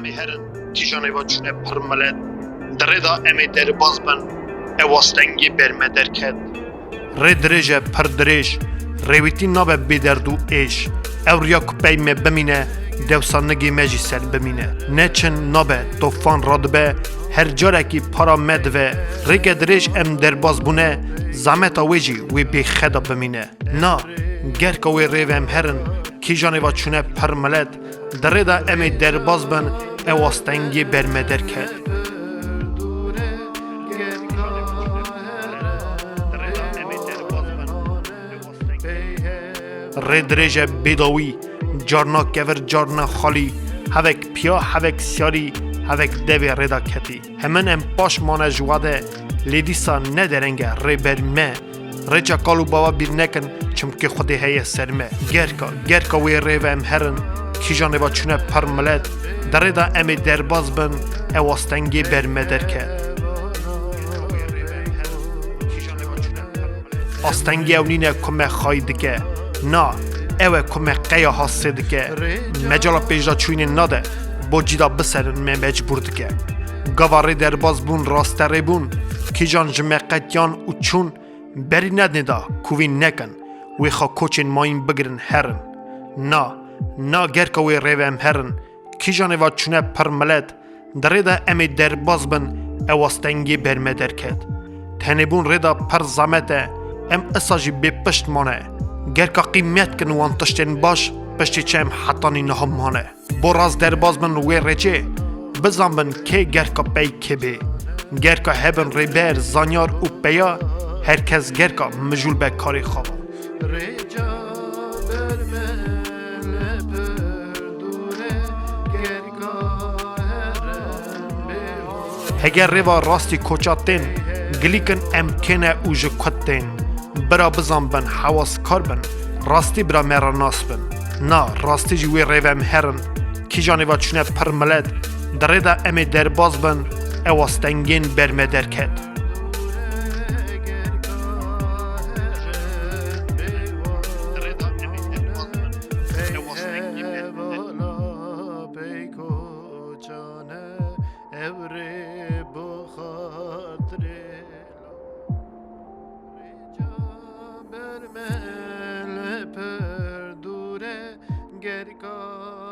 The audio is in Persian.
امی هرن کیجانه و چونه پرملت دردا امی در باز بن اواستنگی برمه درکت ری دریجه پر دریج ریویتی نابه بیدردو ایش اوریا کپی می بمینه دوسانگی مجی سر بمینه نچن نابه توفان رادبه هر جارکی پارا مدوه ریگ دریج ام در باز بونه زمتا ویجی وی بی خدا بمینه نا گرکا وی ریو ام هرن کی جانه و چونه پرملت دردا امی در باز بن اواستنگی برمه درکت ری دریج بیداوی جارنا کور جارنا خالی هوک پیا هوک سیاری هوک دوی ردا کتی همن ام پاش مانه جواده لیدیسا ندرنگه ری برمه ری چاکالو بابا بیر نکن چمکه خودی هی سرمه گرکا وی ری و ام هرن کی جانه و چونه پرملت دردا امی درباز بن اواستنگی برمه درکت آستنگی اونینه کمه خواهی دکه نا اوه کمه قیا حاسه دکه مجالا پیجا چوینه ناده با جیدا بسرن می مجبور دکه گواری در باز بون راسته ری بون کی جان جمع قدیان و چون بری ندندا کوین نکن وی خوا کوچین ماین بگرن هرن نا گرکا وی ریوم هرن کی جانه و چونه پرملت دردا امی در باز بن اواستنگی برمه درکت تنه بون ردا پر زمته ام اساجی بی پشت مانه گرکا قیمت کن وان تشتین باش پشتی چم حتانی نهم مانه براز در باز من وی رچه بزن بن که گرکا پی که بی گرکا هبن ریبر زانیار و پیا هرکس گرکا مجول به کاری خواب هگر ریوا راستی کوچاتین گلیکن امکنه اوژه کتین برا بزن بن حواس کار بن راستی برا مرا ناس بن نا راستی جوی ریوم هرن کی جانه و چونه پرملت دردا امی در باز بن اواستنگین برمه درکت per dure gerga